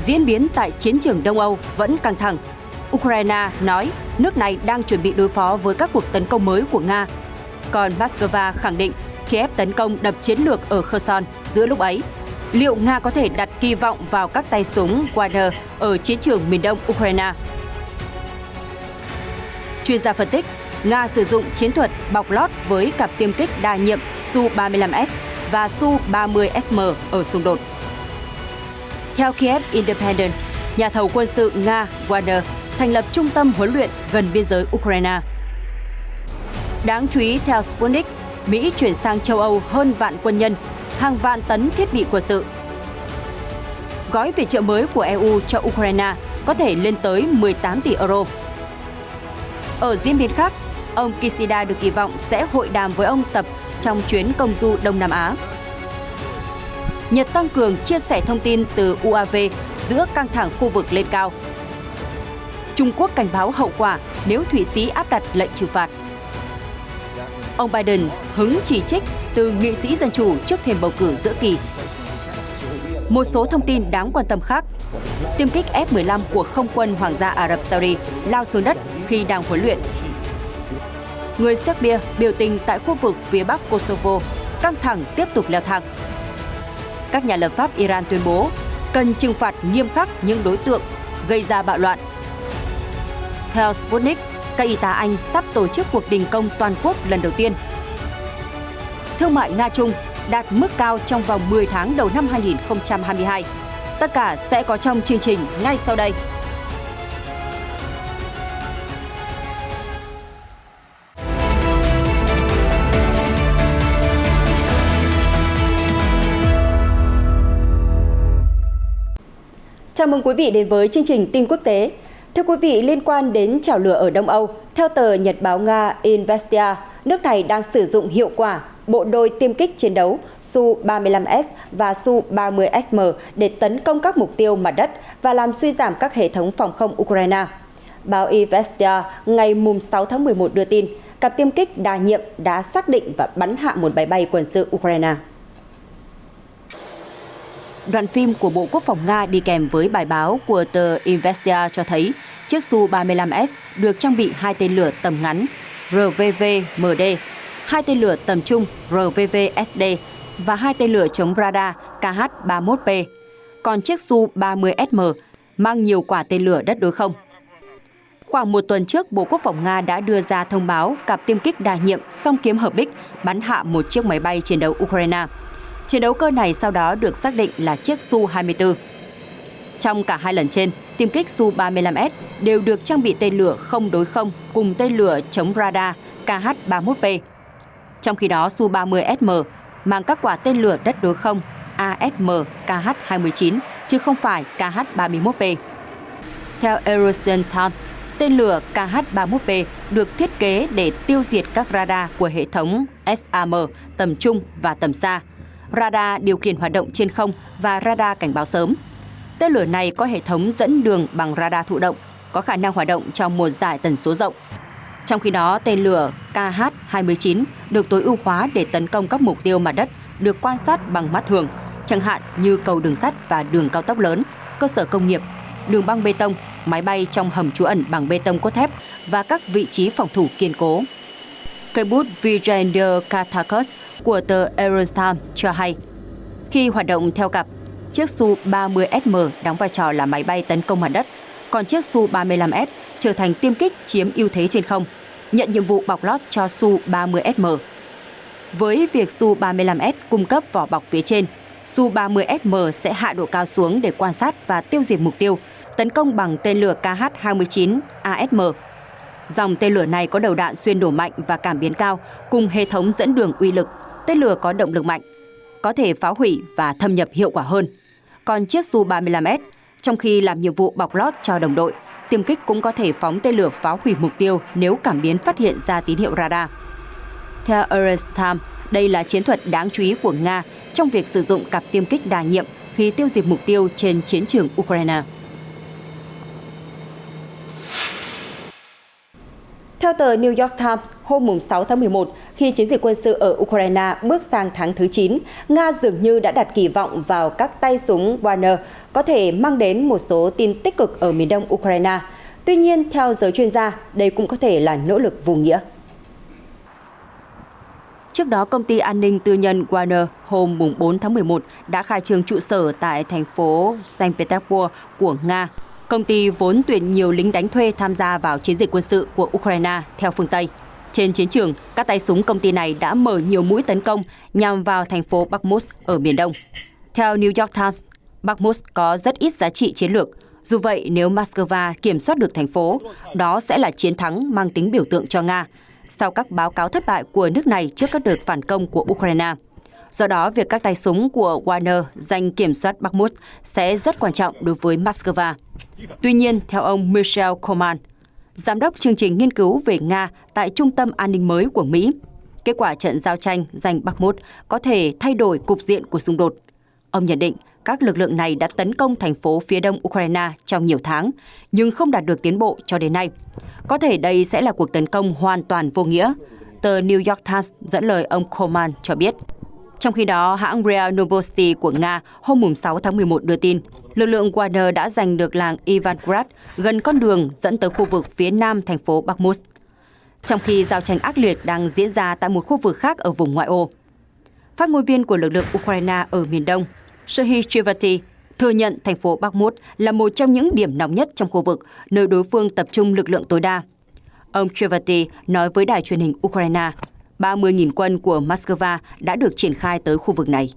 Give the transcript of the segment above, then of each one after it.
Diễn biến tại chiến trường Đông Âu vẫn căng thẳng. Ukraine nói nước này đang chuẩn bị đối phó với các cuộc tấn công mới của Nga. Còn Moscow khẳng định Kiev tấn công đập chiến lược ở Kherson giữa lúc ấy. Liệu Nga có thể đặt kỳ vọng vào các tay súng Wagner ở chiến trường miền đông Ukraine? Chuyên gia phân tích, Nga sử dụng chiến thuật bọc lót với cặp tiêm kích đa nhiệm Su-35S và Su-30SM ở xung đột. Theo Kiev Independent, nhà thầu quân sự Nga Wagner thành lập trung tâm huấn luyện gần biên giới Ukraine. Đáng chú ý, theo Sputnik, Mỹ chuyển sang châu Âu hơn vạn quân nhân, hàng vạn tấn thiết bị quân sự. Gói viện trợ mới của EU cho Ukraine có thể lên tới 18 tỷ euro. Ở diễn biến khác, ông Kishida được kỳ vọng sẽ hội đàm với ông Tập trong chuyến công du Đông Nam Á. Nhật tăng cường chia sẻ thông tin từ UAV giữa căng thẳng khu vực lên cao. Trung Quốc cảnh báo hậu quả nếu Thụy Sĩ áp đặt lệnh trừng phạt. Ông Biden hứng chỉ trích từ nghị sĩ Dân Chủ trước thềm bầu cử giữa kỳ. Một số thông tin đáng quan tâm khác. Tiêm kích F-15 của không quân Hoàng gia Ả Rập Saudi lao xuống đất khi đang huấn luyện. Người Serbia biểu tình tại khu vực phía bắc Kosovo, căng thẳng tiếp tục leo thang. Các nhà lập pháp Iran tuyên bố cần trừng phạt nghiêm khắc những đối tượng gây ra bạo loạn. Theo Sputnik, các y tá Anh sắp tổ chức cuộc đình công toàn quốc lần đầu tiên. Thương mại Nga-Trung đạt mức cao trong vòng 10 tháng đầu năm 2022. Tất cả sẽ có trong chương trình ngay sau đây. Chào mừng quý vị đến với chương trình tin quốc tế. Thưa quý vị, liên quan đến chảo lửa ở Đông Âu, theo tờ Nhật báo Nga Izvestia, nước này đang sử dụng hiệu quả bộ đôi tiêm kích chiến đấu Su-35S và Su-30SM để tấn công các mục tiêu mặt đất và làm suy giảm các hệ thống phòng không Ukraine. Báo Izvestia ngày 6 tháng 11 đưa tin, cặp tiêm kích đa nhiệm đã xác định và bắn hạ một máy bay quân sự Ukraine. Đoạn phim của Bộ Quốc phòng Nga đi kèm với bài báo của tờ Izvestia cho thấy chiếc Su-35S được trang bị 2 tên lửa tầm ngắn RVV-MD, 2 tên lửa tầm trung RVV-SD và 2 tên lửa chống radar KH-31P. Còn chiếc Su-30SM mang nhiều quả tên lửa đất đối không. Khoảng một tuần trước, Bộ Quốc phòng Nga đã đưa ra thông báo cặp tiêm kích đa nhiệm song kiếm hợp bích bắn hạ một chiếc máy bay chiến đấu Ukraine. Chiến đấu cơ này sau đó được xác định là chiếc Su-24. Trong cả hai lần trên, tiêm kích Su-35S đều được trang bị tên lửa không đối không cùng tên lửa chống radar KH-31P. Trong khi đó, Su-30SM mang các quả tên lửa đất đối không ASM KH-29 chứ không phải KH-31P. Theo Eurasian Times, tên lửa KH-31P được thiết kế để tiêu diệt các radar của hệ thống SAM tầm trung và tầm xa, radar điều khiển hoạt động trên không và radar cảnh báo sớm. Tên lửa này có hệ thống dẫn đường bằng radar thụ động, có khả năng hoạt động trong một dải tần số rộng. Trong khi đó, tên lửa KH-29 được tối ưu hóa để tấn công các mục tiêu mặt đất được quan sát bằng mắt thường, chẳng hạn như cầu đường sắt và đường cao tốc lớn, cơ sở công nghiệp, đường băng bê tông, máy bay trong hầm trú ẩn bằng bê tông cốt thép và các vị trí phòng thủ kiên cố. Cây bút Vijayendra Kathakos của tờ Eurostar cho hay, khi hoạt động theo cặp, chiếc Su-30SM đóng vai trò là máy bay tấn công mặt đất, còn chiếc Su-35S trở thành tiêm kích chiếm ưu thế trên không, nhận nhiệm vụ bọc lót cho Su-30SM. Với việc Su-35S cung cấp vỏ bọc phía trên, Su-30SM sẽ hạ độ cao xuống để quan sát và tiêu diệt mục tiêu, tấn công bằng tên lửa KH-29 ASM. Dòng tên lửa này có đầu đạn xuyên đổ mạnh và cảm biến cao cùng hệ thống dẫn đường uy lực, tên lửa có động lực mạnh, có thể phá hủy và thâm nhập hiệu quả hơn. Còn chiếc Su-35S, trong khi làm nhiệm vụ bọc lót cho đồng đội, tiêm kích cũng có thể phóng tên lửa phá hủy mục tiêu nếu cảm biến phát hiện ra tín hiệu radar. Theo Eurostar, đây là chiến thuật đáng chú ý của Nga trong việc sử dụng cặp tiêm kích đa nhiệm khi tiêu diệt mục tiêu trên chiến trường Ukraine. Theo tờ New York Times, hôm 6 tháng 11, khi chiến dịch quân sự ở Ukraine bước sang tháng thứ 9, Nga dường như đã đặt kỳ vọng vào các tay súng Wagner có thể mang đến một số tin tích cực ở miền đông Ukraine. Tuy nhiên, theo giới chuyên gia, đây cũng có thể là nỗ lực vô nghĩa. Trước đó, công ty an ninh tư nhân Wagner hôm 4 tháng 11 đã khai trương trụ sở tại thành phố Saint Petersburg của Nga. Công ty vốn tuyển nhiều lính đánh thuê tham gia vào chiến dịch quân sự của Ukraine theo phương Tây. Trên chiến trường, các tay súng công ty này đã mở nhiều mũi tấn công nhằm vào thành phố Bakhmut ở miền đông. Theo New York Times, Bakhmut có rất ít giá trị chiến lược. Dù vậy, nếu Moscow kiểm soát được thành phố, đó sẽ là chiến thắng mang tính biểu tượng cho Nga, sau các báo cáo thất bại của nước này trước các đợt phản công của Ukraine. Do đó, việc các tay súng của Wagner giành kiểm soát Bakhmut sẽ rất quan trọng đối với Moscow. Tuy nhiên, theo ông Michel Coman, giám đốc chương trình nghiên cứu về Nga tại Trung tâm An ninh mới của Mỹ, kết quả trận giao tranh giành Bakhmut có thể thay đổi cục diện của xung đột. Ông nhận định các lực lượng này đã tấn công thành phố phía đông Ukraine trong nhiều tháng, nhưng không đạt được tiến bộ cho đến nay. Có thể đây sẽ là cuộc tấn công hoàn toàn vô nghĩa, tờ New York Times dẫn lời ông Coman cho biết. Trong khi đó, hãng RIA Novosti của Nga hôm 6 tháng 11 đưa tin, lực lượng Wagner đã giành được làng Ivangrad gần con đường dẫn tới khu vực phía nam thành phố Bakhmut, trong khi giao tranh ác liệt đang diễn ra tại một khu vực khác ở vùng ngoại ô. Phát ngôn viên của lực lượng Ukraine ở miền đông, Serhiy Chivati, thừa nhận thành phố Bakhmut là một trong những điểm nóng nhất trong khu vực, nơi đối phương tập trung lực lượng tối đa. Ông Chivati nói với đài truyền hình Ukraine, 30.000 quân của Moscow đã được triển khai tới khu vực này.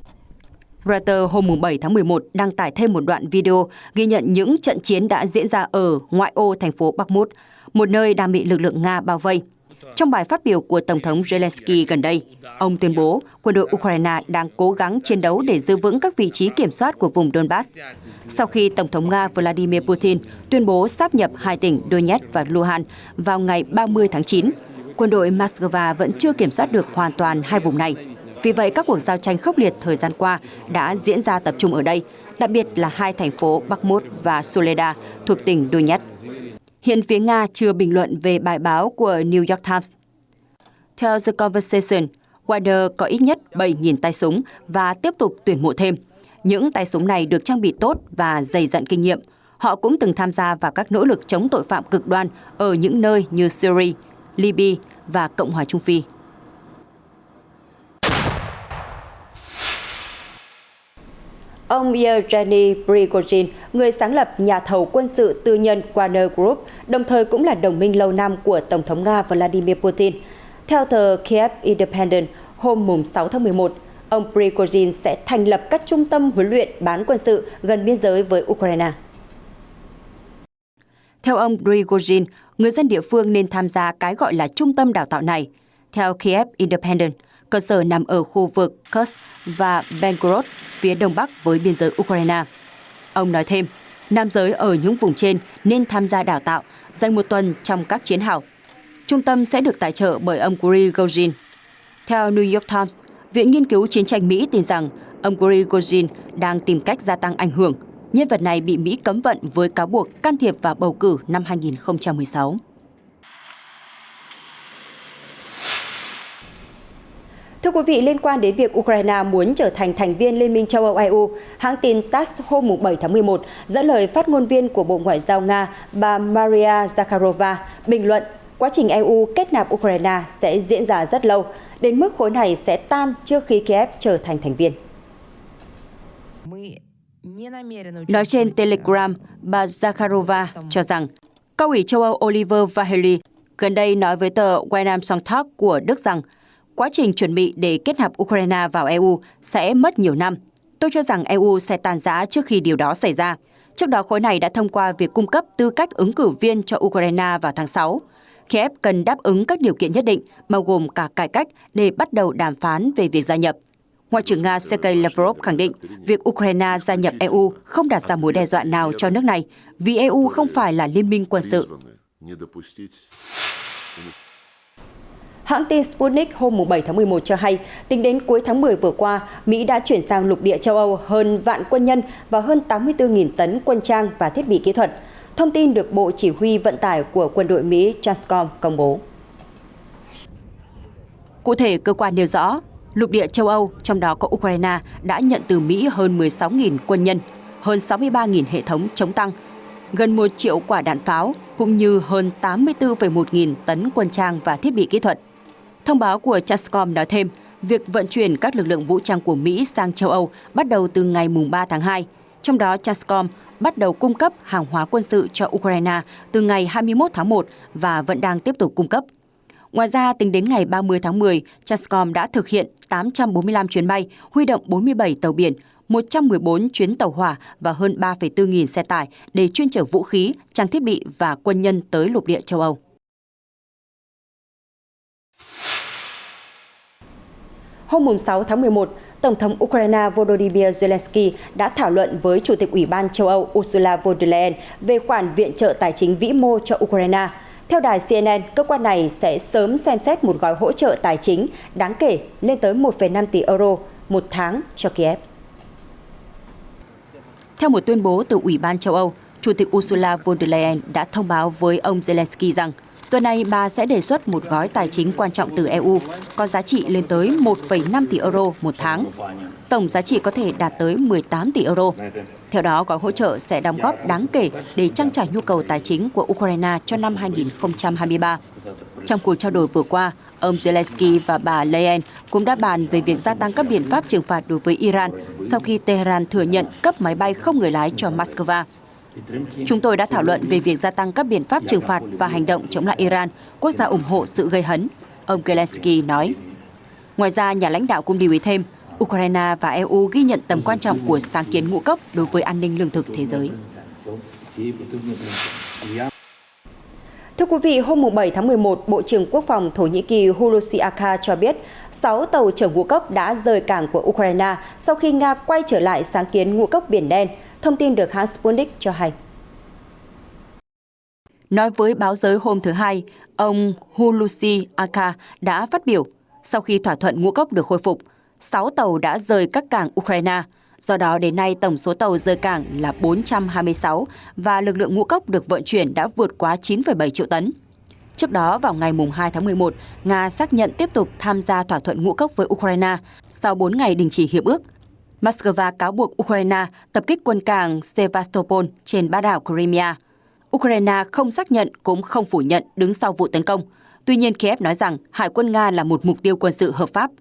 Reuters hôm 7 tháng 11 đăng tải thêm một đoạn video ghi nhận những trận chiến đã diễn ra ở ngoại ô thành phố Bakhmut, một nơi đang bị lực lượng Nga bao vây. Trong bài phát biểu của Tổng thống Zelensky gần đây, ông tuyên bố quân đội Ukraine đang cố gắng chiến đấu để giữ vững các vị trí kiểm soát của vùng Donbass. Sau khi Tổng thống Nga Vladimir Putin tuyên bố sáp nhập hai tỉnh Donetsk và Luhansk vào ngày 30 tháng 9, quân đội Moscow vẫn chưa kiểm soát được hoàn toàn hai vùng này. Vì vậy, các cuộc giao tranh khốc liệt thời gian qua đã diễn ra tập trung ở đây, đặc biệt là hai thành phố Bakhmut và Soledar thuộc tỉnh Donetsk. Hiện phía Nga chưa bình luận về bài báo của New York Times. Theo The Conversation, Wagner có ít nhất 7.000 tay súng và tiếp tục tuyển mộ thêm. Những tay súng này được trang bị tốt và dày dặn kinh nghiệm. Họ cũng từng tham gia vào các nỗ lực chống tội phạm cực đoan ở những nơi như Syria, Libya và Cộng hòa Trung Phi. Ông Yevgeny Prigozhin, người sáng lập nhà thầu quân sự tư nhân Wagner Group, đồng thời cũng là đồng minh lâu năm của Tổng thống Nga Vladimir Putin. Theo tờ Kiev Independent, hôm 6 tháng 11, ông Prigozhin sẽ thành lập các trung tâm huấn luyện bán quân sự gần biên giới với Ukraine. Theo ông Prigozhin, người dân địa phương nên tham gia cái gọi là trung tâm đào tạo này. Theo Kiev Independent, cơ sở nằm ở khu vực Kursk và Belgorod, phía đông bắc với biên giới Ukraine. Ông nói thêm, nam giới ở những vùng trên nên tham gia đào tạo, dành một tuần trong các chiến hào. Trung tâm sẽ được tài trợ bởi ông Prigozhin. Theo New York Times, Viện Nghiên cứu Chiến tranh Mỹ tin rằng ông Prigozhin đang tìm cách gia tăng ảnh hưởng. Nhân vật này bị Mỹ cấm vận với cáo buộc can thiệp vào bầu cử năm 2016. Thưa quý vị, liên quan đến việc Ukraine muốn trở thành thành viên Liên minh châu Âu EU, hãng tin TASS hôm 7 tháng 11 dẫn lời phát ngôn viên của Bộ Ngoại giao Nga, bà Maria Zakharova, bình luận quá trình EU kết nạp Ukraine sẽ diễn ra rất lâu, đến mức khối này sẽ tan trước khi Kiev trở thành thành viên. Nói trên Telegram, bà Zakharova cho rằng, Cao ủy châu Âu Oliver Vahely gần đây nói với tờ Wiener Sonntag của Đức rằng, quá trình chuẩn bị để kết nạp Ukraine vào EU sẽ mất nhiều năm. Tôi cho rằng EU sẽ tan rã trước khi điều đó xảy ra. Trước đó, khối này đã thông qua việc cung cấp tư cách ứng cử viên cho Ukraine vào tháng 6. Kiev cần đáp ứng các điều kiện nhất định, bao gồm cả cải cách để bắt đầu đàm phán về việc gia nhập. Ngoại trưởng Nga Sergei Lavrov khẳng định việc Ukraine gia nhập EU không đặt ra mối đe dọa nào cho nước này, vì EU không phải là liên minh quân sự. Hãng tin Sputnik hôm 7 tháng 11 cho hay, tính đến cuối tháng 10 vừa qua, Mỹ đã chuyển sang lục địa châu Âu hơn vạn quân nhân và hơn 84.000 tấn quân trang và thiết bị kỹ thuật. Thông tin được Bộ Chỉ huy Vận tải của quân đội Mỹ CENTCOM công bố. Cụ thể, cơ quan nêu rõ, lục địa châu Âu, trong đó có Ukraine, đã nhận từ Mỹ hơn 16.000 quân nhân, hơn 63.000 hệ thống chống tăng, gần 1 triệu quả đạn pháo, cũng như hơn 84,1 nghìn tấn quân trang và thiết bị kỹ thuật. Thông báo của Chatcom nói thêm, việc vận chuyển các lực lượng vũ trang của Mỹ sang châu Âu bắt đầu từ ngày 3 tháng 2. Trong đó, Chatcom bắt đầu cung cấp hàng hóa quân sự cho Ukraine từ ngày 21 tháng 1 và vẫn đang tiếp tục cung cấp. Ngoài ra, tính đến ngày 30 tháng 10, Chatcom đã thực hiện 845 chuyến bay, huy động 47 tàu biển, 114 chuyến tàu hỏa và hơn 3,4 nghìn xe tải để chuyên chở vũ khí, trang thiết bị và quân nhân tới lục địa châu Âu. Hôm 6 tháng 11, Tổng thống Ukraine Volodymyr Zelensky đã thảo luận với Chủ tịch Ủy ban châu Âu Ursula von der Leyen về khoản viện trợ tài chính vĩ mô cho Ukraine. Theo đài CNN, cơ quan này sẽ sớm xem xét một gói hỗ trợ tài chính đáng kể lên tới 1,5 tỷ euro một tháng cho Kiev. Theo một tuyên bố từ Ủy ban châu Âu, Chủ tịch Ursula von der Leyen đã thông báo với ông Zelensky rằng tuần này bà sẽ đề xuất một gói tài chính quan trọng từ EU có giá trị lên tới 1,5 tỷ euro một tháng. Tổng giá trị có thể đạt tới 18 tỷ euro. Theo đó, gói hỗ trợ sẽ đóng góp đáng kể để trang trải nhu cầu tài chính của Ukraine cho năm 2023. Trong cuộc trao đổi vừa qua, ông Zelensky và bà Leyen cũng đã bàn về việc gia tăng các biện pháp trừng phạt đối với Iran sau khi Tehran thừa nhận cấp máy bay không người lái cho Moscow. Chúng tôi đã thảo luận về việc gia tăng các biện pháp trừng phạt và hành động chống lại Iran, quốc gia ủng hộ sự gây hấn, ông Zelensky nói. Ngoài ra, nhà lãnh đạo cũng lưu ý thêm, Ukraine và EU ghi nhận tầm quan trọng của sáng kiến ngũ cốc đối với an ninh lương thực thế giới. Thưa quý vị, hôm 7 tháng 11, Bộ trưởng Quốc phòng Thổ Nhĩ Kỳ Hulusi Akar cho biết 6 tàu chở ngũ cốc đã rời cảng của Ukraine sau khi Nga quay trở lại sáng kiến ngũ cốc Biển Đen, thông tin được hãng Sputnik cho hay. Nói với báo giới hôm thứ Hai, ông Hulusi Akar đã phát biểu sau khi thỏa thuận ngũ cốc được khôi phục, 6 tàu đã rời các cảng Ukraine. Do đó, đến nay tổng số tàu rời cảng là 426 và lực lượng ngũ cốc được vận chuyển đã vượt quá 9,7 triệu tấn. Trước đó, vào ngày 2 tháng 11, Nga xác nhận tiếp tục tham gia thỏa thuận ngũ cốc với Ukraine sau 4 ngày đình chỉ hiệp ước. Moscow cáo buộc Ukraine tập kích quân cảng Sevastopol trên bán đảo Crimea. Ukraine không xác nhận cũng không phủ nhận đứng sau vụ tấn công. Tuy nhiên, Kiev nói rằng Hải quân Nga là một mục tiêu quân sự hợp pháp.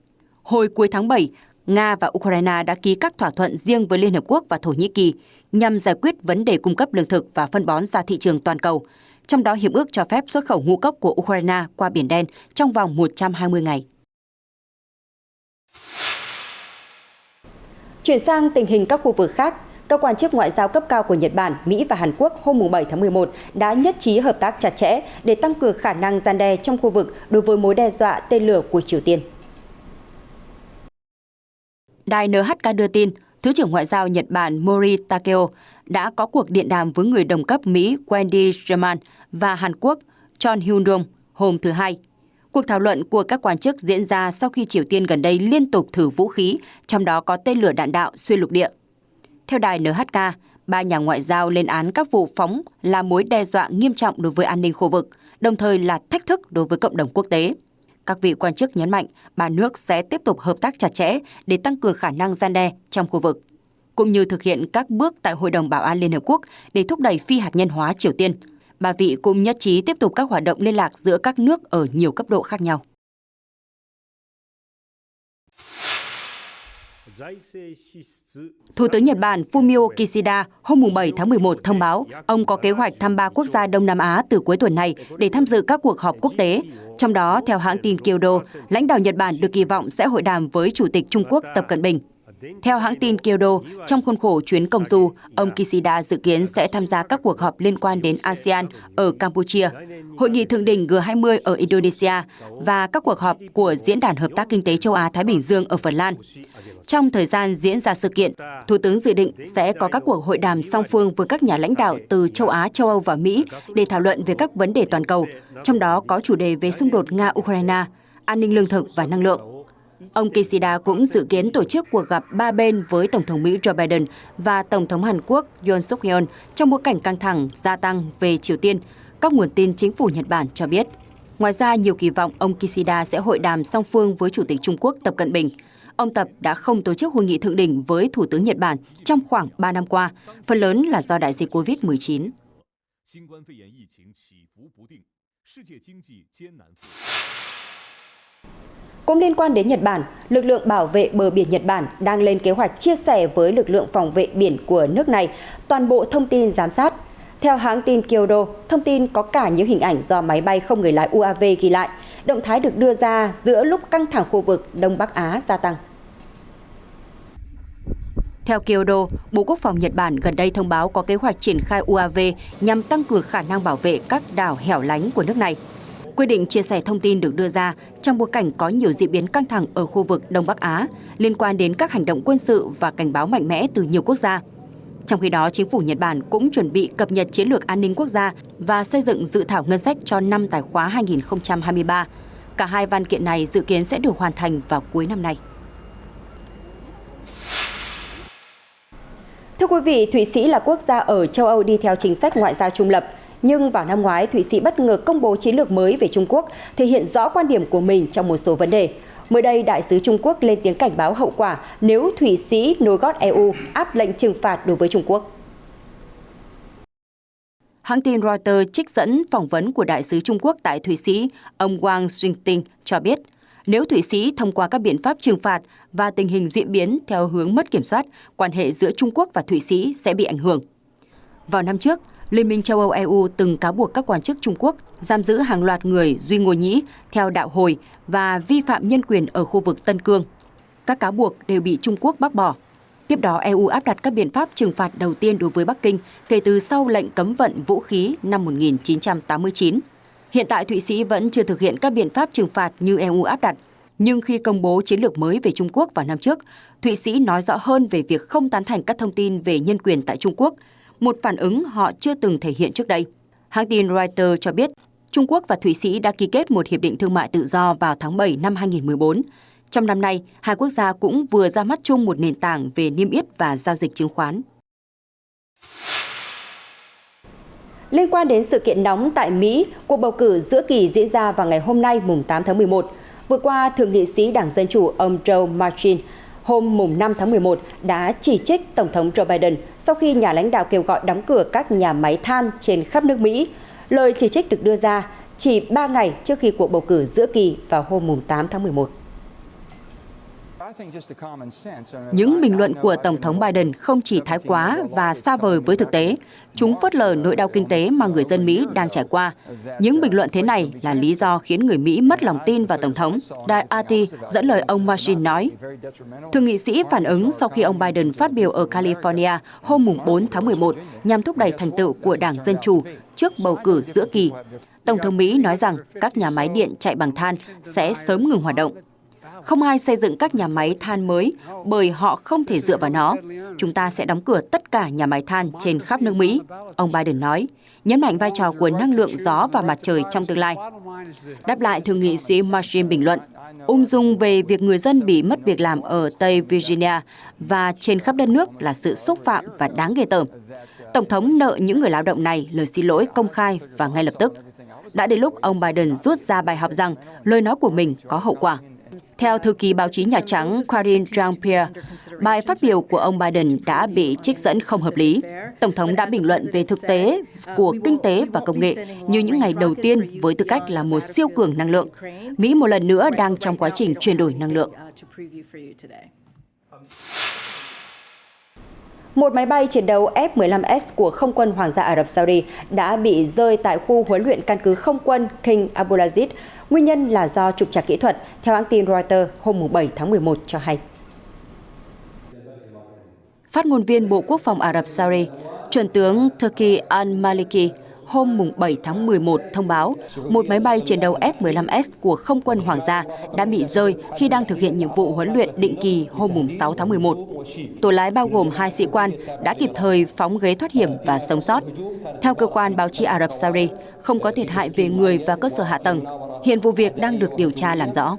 Hồi cuối tháng 7, Nga và Ukraine đã ký các thỏa thuận riêng với Liên Hợp Quốc và Thổ Nhĩ Kỳ nhằm giải quyết vấn đề cung cấp lương thực và phân bón ra thị trường toàn cầu. Trong đó, hiệp ước cho phép xuất khẩu ngũ cốc của Ukraine qua Biển Đen trong vòng 120 ngày. Chuyển sang tình hình các khu vực khác, các quan chức ngoại giao cấp cao của Nhật Bản, Mỹ và Hàn Quốc hôm 7 tháng 11 đã nhất trí hợp tác chặt chẽ để tăng cường khả năng răn đe trong khu vực đối với mối đe dọa tên lửa của Triều Tiên. Đài NHK đưa tin, Thứ trưởng Ngoại giao Nhật Bản Mori Takeo đã có cuộc điện đàm với người đồng cấp Mỹ Wendy Sherman và Hàn Quốc Chon Hyun-dong hôm thứ Hai. Cuộc thảo luận của các quan chức diễn ra sau khi Triều Tiên gần đây liên tục thử vũ khí, trong đó có tên lửa đạn đạo xuyên lục địa. Theo đài NHK, ba nhà ngoại giao lên án các vụ phóng là mối đe dọa nghiêm trọng đối với an ninh khu vực, đồng thời là thách thức đối với cộng đồng quốc tế. Các vị quan chức nhấn mạnh ba nước sẽ tiếp tục hợp tác chặt chẽ để tăng cường khả năng răn đe trong khu vực, cũng như thực hiện các bước tại Hội đồng Bảo an Liên Hợp Quốc để thúc đẩy phi hạt nhân hóa Triều Tiên. Ba vị cũng nhất trí tiếp tục các hoạt động liên lạc giữa các nước ở nhiều cấp độ khác nhau. Thủ tướng Nhật Bản Fumio Kishida hôm 7 tháng 11 thông báo ông có kế hoạch thăm 3 quốc gia Đông Nam Á từ cuối tuần này để tham dự các cuộc họp quốc tế. Trong đó, theo hãng tin Kyodo, lãnh đạo Nhật Bản được kỳ vọng sẽ hội đàm với Chủ tịch Trung Quốc Tập Cận Bình. Theo hãng tin Kyodo, trong khuôn khổ chuyến công du, ông Kishida dự kiến sẽ tham gia các cuộc họp liên quan đến ASEAN ở Campuchia, Hội nghị thượng đỉnh G20 ở Indonesia và các cuộc họp của Diễn đàn Hợp tác Kinh tế Châu Á-Thái Bình Dương ở Phần Lan. Trong thời gian diễn ra sự kiện, Thủ tướng dự định sẽ có các cuộc hội đàm song phương với các nhà lãnh đạo từ châu Á, châu Âu và Mỹ để thảo luận về các vấn đề toàn cầu, trong đó có chủ đề về xung đột Nga-Ukraine, an ninh lương thực và năng lượng. Ông Kishida cũng dự kiến tổ chức cuộc gặp ba bên với Tổng thống Mỹ Joe Biden và Tổng thống Hàn Quốc Yoon suk yeol trong bối cảnh căng thẳng gia tăng về Triều Tiên, các nguồn tin chính phủ Nhật Bản cho biết. Ngoài ra, nhiều kỳ vọng ông Kishida sẽ hội đàm song phương với Chủ tịch Trung Quốc Tập Cận Bình. Ông Tập đã không tổ chức hội nghị thượng đỉnh với Thủ tướng Nhật Bản trong khoảng 3 năm qua, phần lớn là do đại dịch COVID-19. Cũng liên quan đến Nhật Bản, lực lượng bảo vệ bờ biển Nhật Bản đang lên kế hoạch chia sẻ với lực lượng phòng vệ biển của nước này toàn bộ thông tin giám sát. Theo hãng tin Kyodo, thông tin có cả những hình ảnh do máy bay không người lái UAV ghi lại. Động thái được đưa ra giữa lúc căng thẳng khu vực Đông Bắc Á gia tăng. Theo Kyodo, Bộ Quốc phòng Nhật Bản gần đây thông báo có kế hoạch triển khai UAV nhằm tăng cường khả năng bảo vệ các đảo hẻo lánh của nước này. Quyết định chia sẻ thông tin được đưa ra trong bối cảnh có nhiều diễn biến căng thẳng ở khu vực Đông Bắc Á liên quan đến các hành động quân sự và cảnh báo mạnh mẽ từ nhiều quốc gia. Trong khi đó, chính phủ Nhật Bản cũng chuẩn bị cập nhật chiến lược an ninh quốc gia và xây dựng dự thảo ngân sách cho năm tài khóa 2023. Cả hai văn kiện này dự kiến sẽ được hoàn thành vào cuối năm nay. Thưa quý vị, Thụy Sĩ là quốc gia ở châu Âu đi theo chính sách ngoại giao trung lập. Nhưng vào năm ngoái, Thụy Sĩ bất ngờ công bố chiến lược mới về Trung Quốc, thể hiện rõ quan điểm của mình trong một số vấn đề. Mới đây, Đại sứ Trung Quốc lên tiếng cảnh báo hậu quả nếu Thụy Sĩ nối gót EU áp lệnh trừng phạt đối với Trung Quốc. Hãng tin Reuters trích dẫn phỏng vấn của Đại sứ Trung Quốc tại Thụy Sĩ, ông Wang Xingting cho biết, nếu Thụy Sĩ thông qua các biện pháp trừng phạt và tình hình diễn biến theo hướng mất kiểm soát, quan hệ giữa Trung Quốc và Thụy Sĩ sẽ bị ảnh hưởng. Vào năm trước, Liên minh châu Âu EU từng cáo buộc các quan chức Trung Quốc giam giữ hàng loạt người Duy Ngô Nhĩ theo đạo Hồi và vi phạm nhân quyền ở khu vực Tân Cương. Các cáo buộc đều bị Trung Quốc bác bỏ. Tiếp đó, EU áp đặt các biện pháp trừng phạt đầu tiên đối với Bắc Kinh kể từ sau lệnh cấm vận vũ khí năm 1989. Hiện tại, Thụy Sĩ vẫn chưa thực hiện các biện pháp trừng phạt như EU áp đặt. Nhưng khi công bố chiến lược mới về Trung Quốc vào năm trước, Thụy Sĩ nói rõ hơn về việc không tán thành các thông tin về nhân quyền tại Trung Quốc, một phản ứng họ chưa từng thể hiện trước đây. Hãng tin Reuters cho biết, Trung Quốc và Thụy Sĩ đã ký kết một hiệp định thương mại tự do vào tháng 7 năm 2014. Trong năm nay, hai quốc gia cũng vừa ra mắt chung một nền tảng về niêm yết và giao dịch chứng khoán. Liên quan đến sự kiện nóng tại Mỹ, cuộc bầu cử giữa kỳ diễn ra vào ngày hôm nay, mùng 8 tháng 11. Vừa qua, Thượng nghị sĩ Đảng Dân Chủ ông Joe Manchin hôm mùng 5 tháng 11 đã chỉ trích Tổng thống Joe Biden sau khi nhà lãnh đạo kêu gọi đóng cửa các nhà máy than trên khắp nước Mỹ. Lời chỉ trích được đưa ra chỉ 3 ngày trước khi cuộc bầu cử giữa kỳ vào hôm mùng 8 tháng 11. Những bình luận của Tổng thống Biden không chỉ thái quá và xa vời với thực tế, chúng phớt lờ nỗi đau kinh tế mà người dân Mỹ đang trải qua. Những bình luận thế này là lý do khiến người Mỹ mất lòng tin vào Tổng thống. Đài RT dẫn lời ông Manchin nói, Thượng nghị sĩ phản ứng sau khi ông Biden phát biểu ở California hôm mùng 4 tháng 11 nhằm thúc đẩy thành tựu của Đảng Dân Chủ trước bầu cử giữa kỳ. Tổng thống Mỹ nói rằng các nhà máy điện chạy bằng than sẽ sớm ngừng hoạt động. Không ai xây dựng các nhà máy than mới bởi họ không thể dựa vào nó. Chúng ta sẽ đóng cửa tất cả nhà máy than trên khắp nước Mỹ, ông Biden nói, nhấn mạnh vai trò của năng lượng gió và mặt trời trong tương lai. Đáp lại, Thượng nghị sĩ Manchin bình luận, ung dung về việc người dân bị mất việc làm ở Tây Virginia và trên khắp đất nước là sự xúc phạm và đáng ghê tởm. Tổng thống nợ những người lao động này lời xin lỗi công khai và ngay lập tức. Đã đến lúc ông Biden rút ra bài học rằng lời nói của mình có hậu quả. Theo thư ký báo chí Nhà Trắng Karine Jean-Pierre, bài phát biểu của ông Biden đã bị trích dẫn không hợp lý. Tổng thống đã bình luận về thực tế của kinh tế và công nghệ như những ngày đầu tiên với tư cách là một siêu cường năng lượng. Mỹ một lần nữa đang trong quá trình chuyển đổi năng lượng. Một máy bay chiến đấu F-15S của không quân Hoàng gia Ả Rập Saudi đã bị rơi tại khu huấn luyện căn cứ không quân King Abdulaziz. Nguyên nhân là do trục trặc kỹ thuật, theo hãng tin Reuters hôm 7 tháng 11 cho hay. Phát ngôn viên Bộ Quốc phòng Ả Rập Saudi, Chuẩn tướng Turki al-Maliki, hôm 7 tháng 11 thông báo một máy bay chiến đấu F-15S của không quân Hoàng gia đã bị rơi khi đang thực hiện nhiệm vụ huấn luyện định kỳ hôm 6 tháng 11. Tổ lái bao gồm 2 sĩ quan đã kịp thời phóng ghế thoát hiểm và sống sót. Theo cơ quan báo chí Ả Rập Saudi, không có thiệt hại về người và cơ sở hạ tầng. Hiện vụ việc đang được điều tra làm rõ.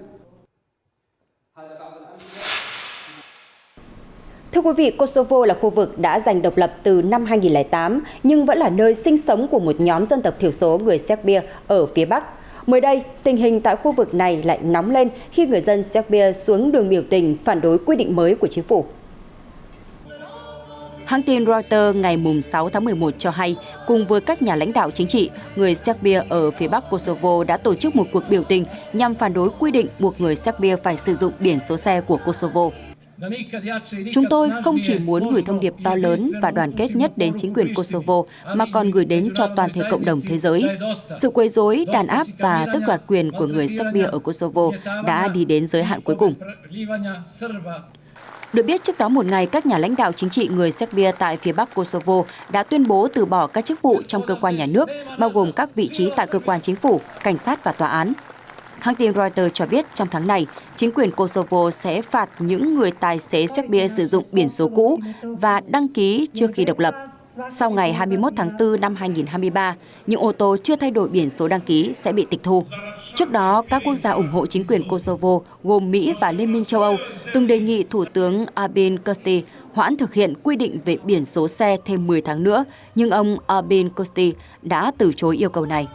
Thưa quý vị, Kosovo là khu vực đã giành độc lập từ năm 2008, nhưng vẫn là nơi sinh sống của một nhóm dân tộc thiểu số người Serbia ở phía Bắc. Mới đây, tình hình tại khu vực này lại nóng lên khi người dân Serbia xuống đường biểu tình phản đối quy định mới của chính phủ. Hãng tin Reuters ngày 6 tháng 11 cho hay, cùng với các nhà lãnh đạo chính trị, người Serbia ở phía Bắc Kosovo đã tổ chức một cuộc biểu tình nhằm phản đối quy định buộc người Serbia phải sử dụng biển số xe của Kosovo. Chúng tôi không chỉ muốn gửi thông điệp to lớn và đoàn kết nhất đến chính quyền Kosovo, mà còn gửi đến cho toàn thể cộng đồng thế giới. Sự quấy rối, đàn áp và tước đoạt quyền của người Serbia ở Kosovo đã đi đến giới hạn cuối cùng. Được biết, trước đó một ngày, các nhà lãnh đạo chính trị người Serbia tại phía Bắc Kosovo đã tuyên bố từ bỏ các chức vụ trong cơ quan nhà nước, bao gồm các vị trí tại cơ quan chính phủ, cảnh sát và tòa án. Hãng tin Reuters cho biết trong tháng này, chính quyền Kosovo sẽ phạt những người tài xế Serbia sử dụng biển số cũ và đăng ký trước khi độc lập. Sau ngày 21 tháng 4 năm 2023, những ô tô chưa thay đổi biển số đăng ký sẽ bị tịch thu. Trước đó, các quốc gia ủng hộ chính quyền Kosovo gồm Mỹ và Liên minh châu Âu từng đề nghị Thủ tướng Albin Kurti hoãn thực hiện quy định về biển số xe thêm 10 tháng nữa, nhưng ông Albin Kurti đã từ chối yêu cầu này.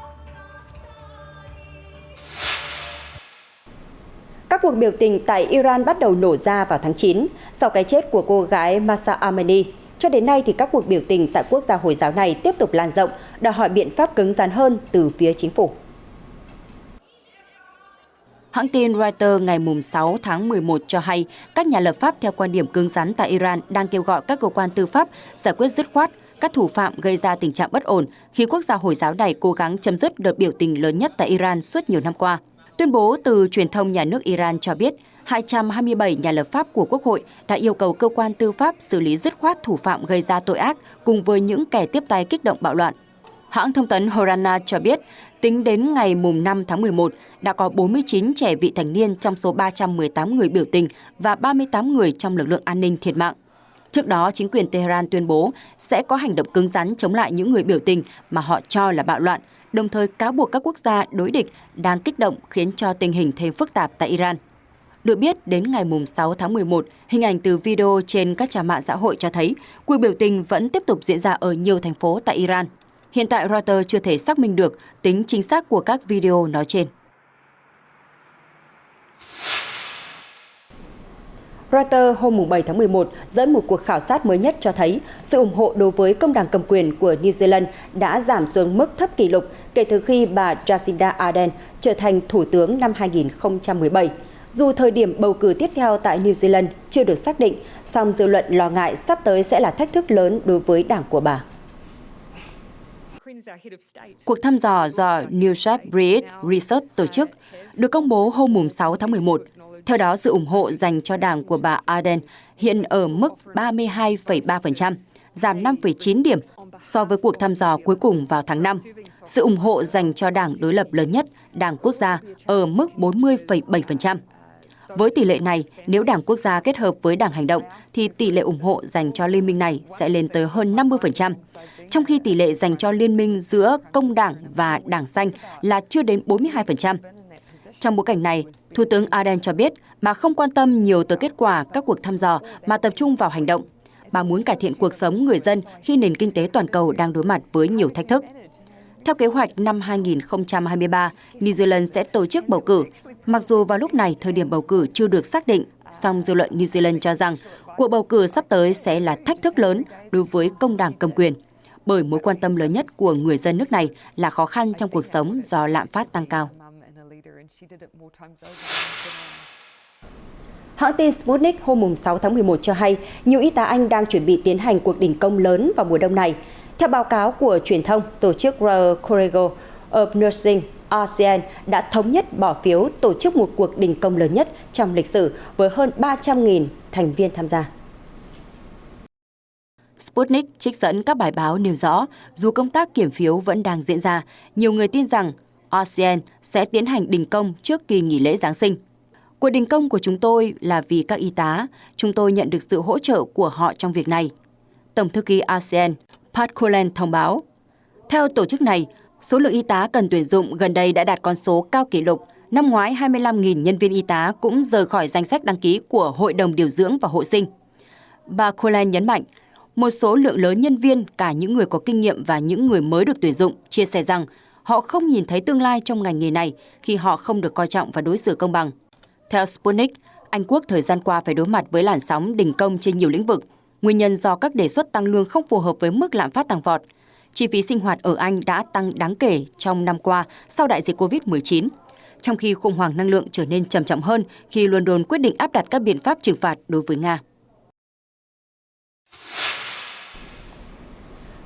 Các cuộc biểu tình tại Iran bắt đầu nổ ra vào tháng 9 sau cái chết của cô gái Mahsa Amini. Cho đến nay, thì các cuộc biểu tình tại quốc gia Hồi giáo này tiếp tục lan rộng, đòi hỏi biện pháp cứng rắn hơn từ phía chính phủ. Hãng tin Reuters ngày 6 tháng 11 cho hay, các nhà lập pháp theo quan điểm cứng rắn tại Iran đang kêu gọi các cơ quan tư pháp giải quyết dứt khoát các thủ phạm gây ra tình trạng bất ổn khi quốc gia Hồi giáo này cố gắng chấm dứt đợt biểu tình lớn nhất tại Iran suốt nhiều năm qua. Tuyên bố từ truyền thông nhà nước Iran cho biết, 227 nhà lập pháp của Quốc hội đã yêu cầu cơ quan tư pháp xử lý dứt khoát thủ phạm gây ra tội ác cùng với những kẻ tiếp tay kích động bạo loạn. Hãng thông tấn Horana cho biết, tính đến ngày 5 tháng 11, đã có 49 trẻ vị thành niên trong số 318 người biểu tình và 38 người trong lực lượng an ninh thiệt mạng. Trước đó, chính quyền Tehran tuyên bố sẽ có hành động cứng rắn chống lại những người biểu tình mà họ cho là bạo loạn, đồng thời cáo buộc các quốc gia đối địch đang kích động khiến cho tình hình thêm phức tạp tại Iran. Được biết, đến ngày 6 tháng 11, hình ảnh từ video trên các trang mạng xã hội cho thấy cuộc biểu tình vẫn tiếp tục diễn ra ở nhiều thành phố tại Iran. Hiện tại, Reuters chưa thể xác minh được tính chính xác của các video nói trên. Reuters hôm 7 tháng 11 dẫn một cuộc khảo sát mới nhất cho thấy sự ủng hộ đối với công đảng cầm quyền của New Zealand đã giảm xuống mức thấp kỷ lục kể từ khi bà Jacinda Ardern trở thành thủ tướng năm 2017. Dù thời điểm bầu cử tiếp theo tại New Zealand chưa được xác định, song dư luận lo ngại sắp tới sẽ là thách thức lớn đối với đảng của bà. Cuộc thăm dò do New South Wales Research tổ chức được công bố hôm 6 tháng 11. Theo đó, sự ủng hộ dành cho đảng của bà Ardern hiện ở mức 32,3%, giảm 5,9 điểm so với cuộc thăm dò cuối cùng vào tháng 5. Sự ủng hộ dành cho đảng đối lập lớn nhất, Đảng Quốc gia, ở mức 40,7%. Với tỷ lệ này, nếu Đảng Quốc gia kết hợp với Đảng Hành động, thì tỷ lệ ủng hộ dành cho liên minh này sẽ lên tới hơn 50%, trong khi tỷ lệ dành cho liên minh giữa Công đảng và Đảng Xanh là chưa đến 42%. Trong bối cảnh này, Thủ tướng Ardern cho biết bà không quan tâm nhiều tới kết quả các cuộc thăm dò mà tập trung vào hành động. Bà muốn cải thiện cuộc sống người dân khi nền kinh tế toàn cầu đang đối mặt với nhiều thách thức. Theo kế hoạch năm 2023, New Zealand sẽ tổ chức bầu cử. Mặc dù vào lúc này thời điểm bầu cử chưa được xác định, song dư luận New Zealand cho rằng cuộc bầu cử sắp tới sẽ là thách thức lớn đối với công đảng cầm quyền, bởi mối quan tâm lớn nhất của người dân nước này là khó khăn trong cuộc sống do lạm phát tăng cao. Hãng tin Sputnik hôm 6 tháng 11 cho hay nhiều y tá Anh đang chuẩn bị tiến hành cuộc đình công lớn vào mùa đông này. Theo báo cáo của truyền thông, tổ chức Royal College of Nursing (RCN) đã thống nhất bỏ phiếu tổ chức một cuộc đình công lớn nhất trong lịch sử với hơn 300.000 thành viên tham gia. Sputnik trích dẫn các bài báo nêu rõ, dù công tác kiểm phiếu vẫn đang diễn ra, nhiều người tin rằng RCN sẽ tiến hành đình công trước kỳ nghỉ lễ Giáng sinh. Cuộc đình công của chúng tôi là vì các y tá, chúng tôi nhận được sự hỗ trợ của họ trong việc này. Tổng thư ký RCN Pat Cullen thông báo. Theo tổ chức này, số lượng y tá cần tuyển dụng gần đây đã đạt con số cao kỷ lục. Năm ngoái, 25.000 nhân viên y tá cũng rời khỏi danh sách đăng ký của Hội đồng Điều dưỡng và Hộ sinh. Bà Cullen nhấn mạnh, một số lượng lớn nhân viên, cả những người có kinh nghiệm và những người mới được tuyển dụng, chia sẻ rằng Họ không nhìn thấy tương lai trong ngành nghề này khi họ không được coi trọng và đối xử công bằng. Theo Sputnik, Anh Quốc thời gian qua phải đối mặt với làn sóng đình công trên nhiều lĩnh vực. Nguyên nhân do các đề xuất tăng lương không phù hợp với mức lạm phát tăng vọt. Chi phí sinh hoạt ở Anh đã tăng đáng kể trong năm qua sau đại dịch COVID-19, trong khi khủng hoảng năng lượng trở nên trầm trọng hơn khi London quyết định áp đặt các biện pháp trừng phạt đối với Nga.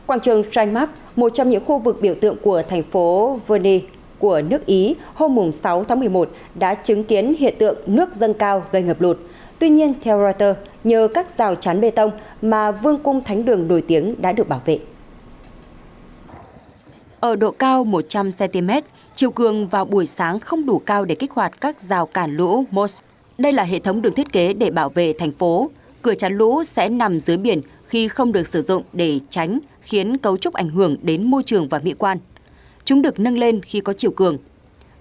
Quảng trường Steinmark, một trong những khu vực biểu tượng của thành phố Venice của nước Ý, hôm 6 tháng 11 đã chứng kiến hiện tượng nước dâng cao gây ngập lụt. Tuy nhiên, theo Reuters, nhờ các rào chắn bê tông mà Vương cung Thánh đường nổi tiếng đã được bảo vệ. Ở độ cao 100 cm, chiều cường vào buổi sáng không đủ cao để kích hoạt các rào cản lũ Moss. Đây là hệ thống được thiết kế để bảo vệ thành phố. Cửa chắn lũ sẽ nằm dưới biển khi không được sử dụng để tránh khiến cấu trúc ảnh hưởng đến môi trường và mỹ quan. Chúng được nâng lên khi có chiều cường.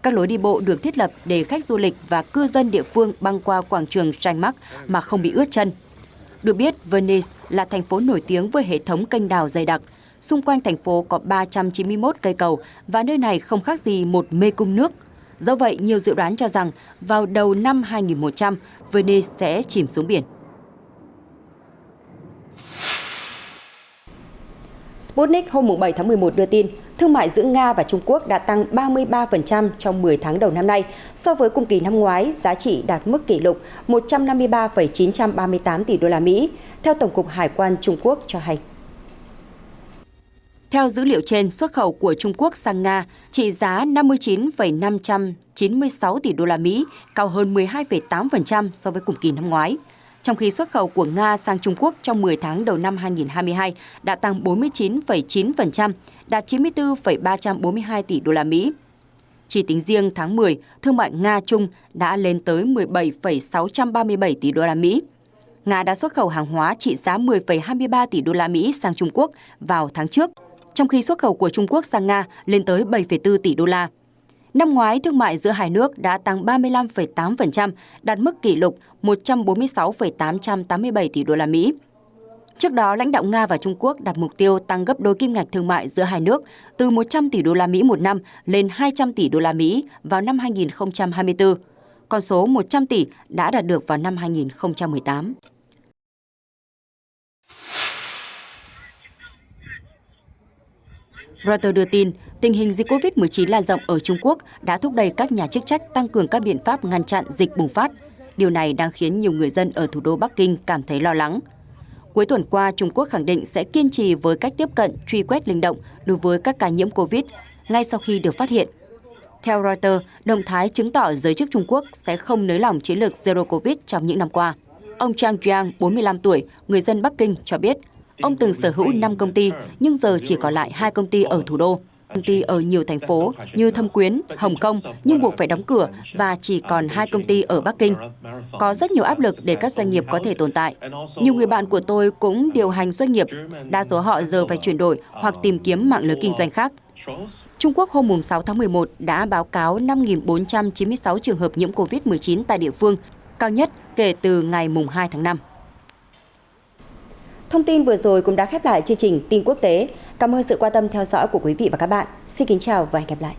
Các lối đi bộ được thiết lập để khách du lịch và cư dân địa phương băng qua quảng trường Steinmark mà không bị ướt chân. Được biết, Venice là thành phố nổi tiếng với hệ thống kênh đào dày đặc. Xung quanh thành phố có 391 cây cầu và nơi này không khác gì một mê cung nước. Do vậy, nhiều dự đoán cho rằng vào đầu năm 2100, Venice sẽ chìm xuống biển. Sputnik hôm 7 tháng 11 đưa tin, thương mại giữa Nga và Trung Quốc đã tăng 33% trong 10 tháng đầu năm nay. So với cùng kỳ năm ngoái, giá trị đạt mức kỷ lục 153,938 tỷ đô la Mỹ, theo Tổng cục Hải quan Trung Quốc cho hay. Theo dữ liệu trên, xuất khẩu của Trung Quốc sang Nga trị giá 59,596 tỷ đô la Mỹ, cao hơn 12,8% so với cùng kỳ năm ngoái. Trong khi xuất khẩu của Nga sang Trung Quốc trong 10 tháng đầu năm 2022 đã tăng 49,9%, đạt 94,342 tỷ đô la Mỹ. Chỉ tính riêng tháng 10, thương mại Nga-Trung đã lên tới 17,637 tỷ đô la Mỹ. Nga đã xuất khẩu hàng hóa trị giá 10,23 tỷ đô la Mỹ sang Trung Quốc vào tháng trước, trong khi xuất khẩu của Trung Quốc sang Nga lên tới 7,4 tỷ đô la. Năm ngoái, thương mại giữa hai nước đã tăng 35,8%, đạt mức kỷ lục 146,887 tỷ đô la Mỹ. Trước đó, lãnh đạo Nga và Trung Quốc đặt mục tiêu tăng gấp đôi kim ngạch thương mại giữa hai nước từ 100 tỷ đô la Mỹ một năm lên 200 tỷ đô la Mỹ vào năm 2024. Con số 100 tỷ đã đạt được vào năm 2018. Reuters đưa tin, tình hình dịch COVID-19 lan rộng ở Trung Quốc đã thúc đẩy các nhà chức trách tăng cường các biện pháp ngăn chặn dịch bùng phát. Điều này đang khiến nhiều người dân ở thủ đô Bắc Kinh cảm thấy lo lắng. Cuối tuần qua, Trung Quốc khẳng định sẽ kiên trì với cách tiếp cận truy quét linh động đối với các ca nhiễm COVID ngay sau khi được phát hiện. Theo Reuters, động thái chứng tỏ giới chức Trung Quốc sẽ không nới lỏng chiến lược Zero Covid trong những năm qua. Ông Zhang Jiang, 45 tuổi, người dân Bắc Kinh cho biết, ông từng sở hữu 5 công ty, nhưng giờ chỉ còn lại 2 công ty ở thủ đô. Công ty ở nhiều thành phố như Thâm Quyến, Hồng Kông nhưng buộc phải đóng cửa và chỉ còn 2 công ty ở Bắc Kinh. Có rất nhiều áp lực để các doanh nghiệp có thể tồn tại. Nhiều người bạn của tôi cũng điều hành doanh nghiệp, đa số họ giờ phải chuyển đổi hoặc tìm kiếm mạng lưới kinh doanh khác. Trung Quốc hôm 6 tháng 11 đã báo cáo 5.496 trường hợp nhiễm COVID-19 tại địa phương, cao nhất kể từ ngày 2 tháng 5. Thông tin vừa rồi cũng đã khép lại chương trình tin quốc tế. Cảm ơn sự quan tâm theo dõi của quý vị và các bạn. Xin kính chào và hẹn gặp lại.